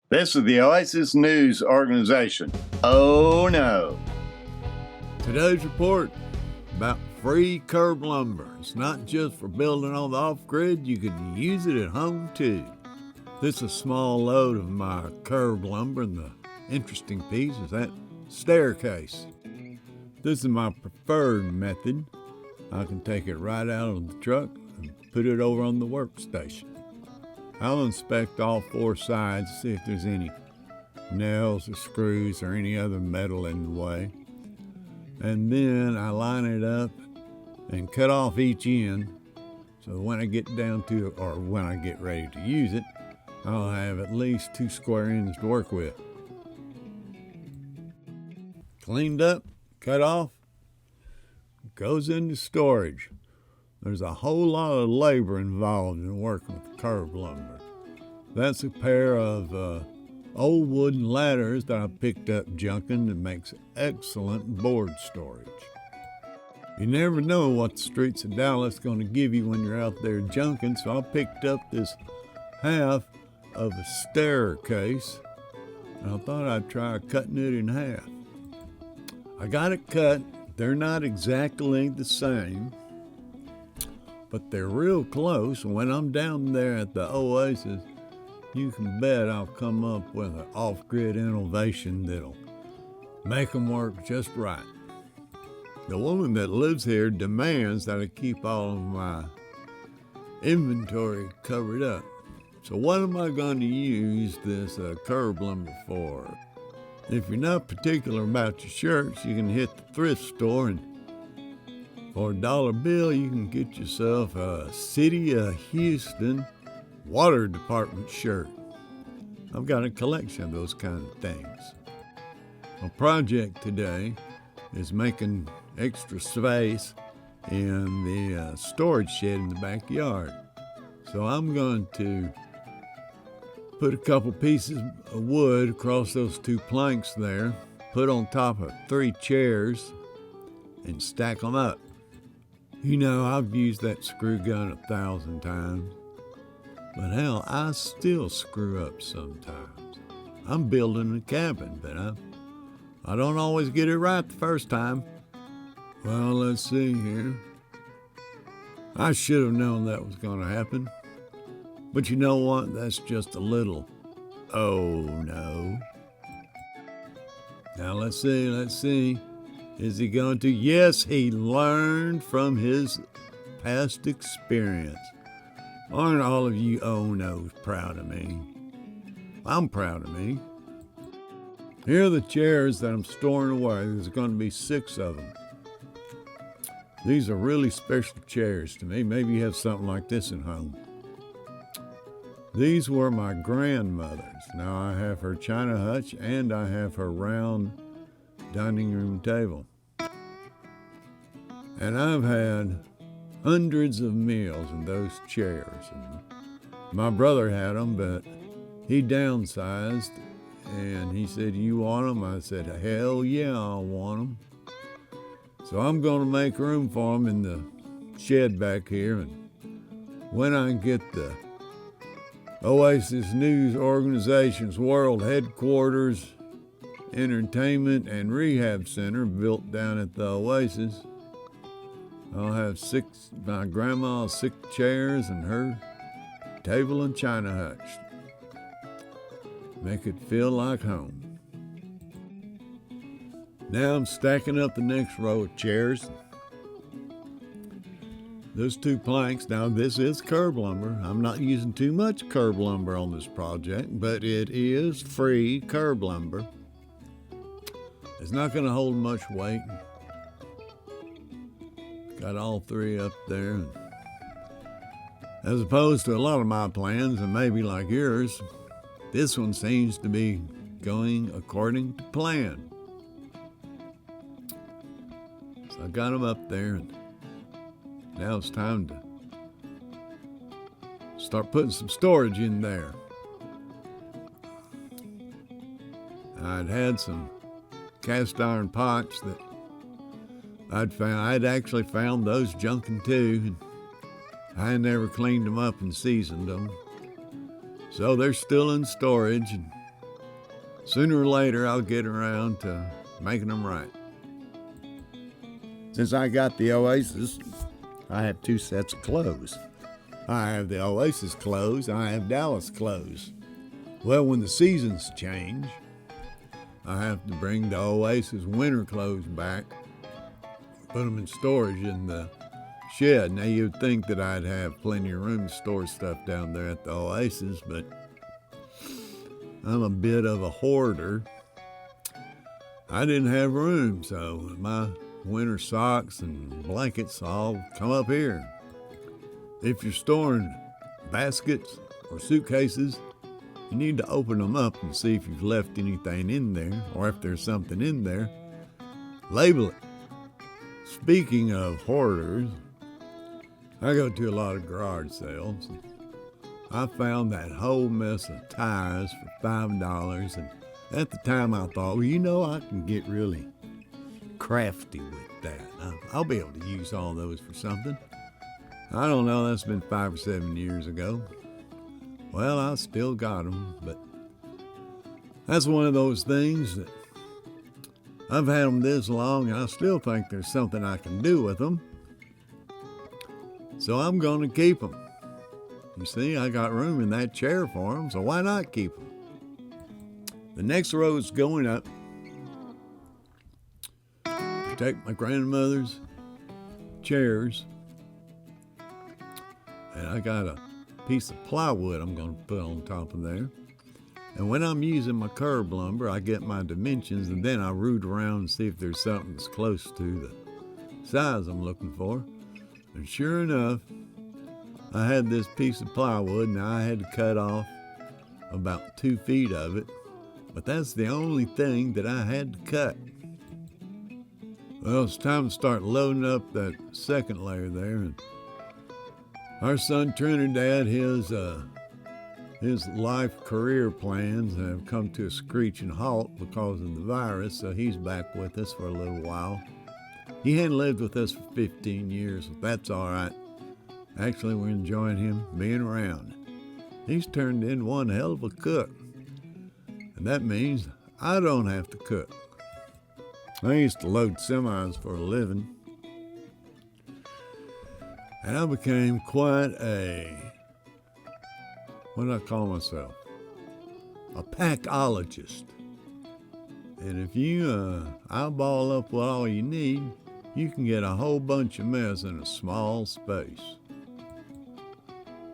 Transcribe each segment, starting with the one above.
This is the OASIS News Organization. Oh no. Today's report about free curb lumber. It's not just for building on the off-grid, you can use it at home too. This is a small load of my curb lumber, and the interesting piece is that staircase. This is my preferred method. I can take it right out of the truck and put it over on the workstation. I'll inspect all four sides, see if there's any nails or screws or any other metal in the way. And then I line it up and cut off each end, so when I get down to it, or when I get ready to use it, I'll have at least 2 square ends to work with. Cleaned up, cut off, goes into storage. There's a whole lot of labor involved in working with curb lumber. That's a pair of old wooden ladders that I picked up junking that makes excellent board storage. You never know what the streets of Dallas going to give you when you're out there junking, so I picked up this half of a staircase, and I thought I'd try cutting it in half. I got it cut. They're not exactly the same, but they're real close. And when I'm down there at the OASIS, you can bet I'll come up with an off-grid innovation that'll make them work just right. The woman that lives here demands that I keep all of my inventory covered up. So what am I going to use this curb lumber for? If you're not particular about your shirts, you can hit the thrift store, and for $1 bill, you can get yourself a City of Houston Water Department shirt. I've got a collection of those kind of things. My project today is making extra space in the storage shed in the backyard. So I'm going to put a couple pieces of wood across those 2 planks there, put on top of 3 chairs, and stack them up. You know, I've used that screw gun 1,000 times, but hell, I still screw up sometimes. I'm building a cabin, but I don't always get it right the first time. Well, let's see here. I should have known that was going to happen. But you know what? That's just a little oh no. Now let's see. Is he going to? Yes, he learned from his past experience. Aren't all of you oh no's proud of me? I'm proud of me. Here are the chairs that I'm storing away. There's going to be 6 of them. These are really special chairs to me. Maybe you have something like this at home. These were my grandmother's. Now I have her china hutch and I have her round dining room table. And I've had hundreds of meals in those chairs. And my brother had them, but he downsized and he said, "You want them?" I said, "Hell yeah, I want them." So I'm going to make room for them in the shed back here. And when I get the OASIS News Organization's World Headquarters, Entertainment and Rehab Center built down at the OASIS, I'll have my grandma's 6 chairs and her table and china hutch. Make it feel like home. Now I'm stacking up the next row of chairs. Those 2 planks, now this is curb lumber. I'm not using too much curb lumber on this project, but it is free curb lumber. It's not going to hold much weight. Got all 3 up there. As opposed to a lot of my plans, and maybe like yours, this one seems to be going according to plan. So I got them up there, and now it's time to start putting some storage in there. I'd had some cast iron pots that I'd actually found those junking too. I never cleaned them up and seasoned them. So they're still in storage, and Sooner or later, I'll get around to making them right. Since I got the OASIS, I have 2 sets of clothes. I have the OASIS clothes, I have Dallas clothes. Well, when the seasons change, I have to bring the OASIS winter clothes back, put them in storage in the shed. Now, you'd think that I'd have plenty of room to store stuff down there at the OASIS, but I'm a bit of a hoarder. I didn't have room, so my winter socks and blankets all come up here. If you're storing baskets or suitcases, you need to open them up and see if you've left anything in there, or if there's something in there, label it. Speaking of hoarders, I go to a lot of garage sales. I found that whole mess of tires for $5, and at the time I thought, well, I can get really crafty with that. I'll be able to use all those for something. I don't know, that's been 5 or 7 years ago. Well, I still got them, but that's one of those things that I've had them this long, and I still think there's something I can do with them. So I'm going to keep them. You see, I got room in that chair for them, so why not keep them? The next row's going up. Protect my grandmother's chairs. And I got a piece of plywood I'm going to put on top of there. And when I'm using my curb lumber, I get my dimensions, and then I root around and see if there's something that's close to the size I'm looking for. And sure enough, I had this piece of plywood, and I had to cut off about 2 feet of it. But that's the only thing that I had to cut. Well, it's time to start loading up that second layer there. And our son Trinidad, his life career plans have come to a screeching halt because of the virus, so he's back with us for a little while. He hadn't lived with us for 15 years, but that's all right. Actually, we're enjoying him being around. He's turned in one hell of a cook, and that means I don't have to cook. I used to load semis for a living, and I became quite what do I call myself? A packologist. And if you eyeball up what all you need, you can get a whole bunch of mess in a small space.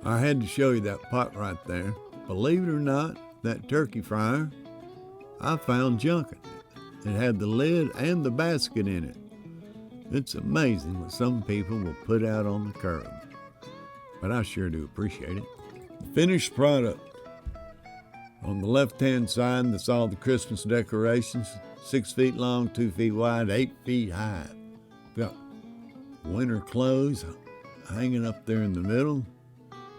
I had to show you that pot right there. Believe it or not, that turkey fryer, I found junk in it. It had the lid and the basket in it. It's amazing what some people will put out on the curb, but I sure do appreciate it. The finished product. On the left-hand side, that's all the Christmas decorations, 6 feet long, 2 feet wide, 8 feet high. Got winter clothes hanging up there in the middle.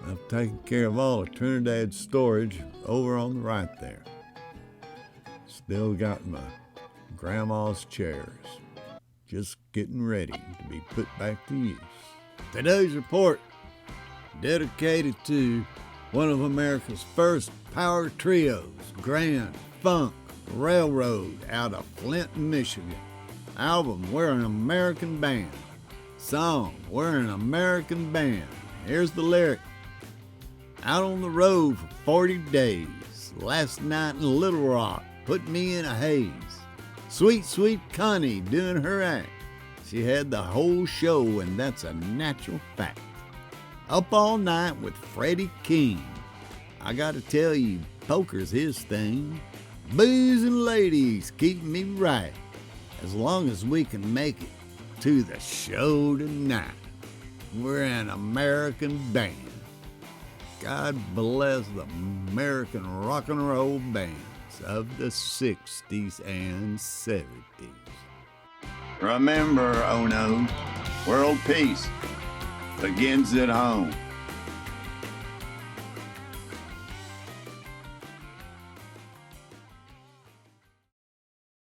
I've taken care of all of Trinidad's storage over on the right there. Still got my grandma's chairs, just getting ready to be put back to use. Today's report dedicated to one of America's first power trios, Grand Funk Railroad out of Flint, Michigan. Album, We're an American Band. Song, We're an American Band. Here's the lyric. Out on the road for 40 days. Last night in Little Rock put me in a haze. Sweet, sweet Connie doing her act. She had the whole show, and that's a natural fact. Up all night with Freddie King. I gotta tell you, poker's his thing. Booze and ladies keep me right, as long as we can make it to the show tonight. We're an American band. God bless the American rock and roll bands of the 60s and 70s. Remember, oh no, world peace begins at home.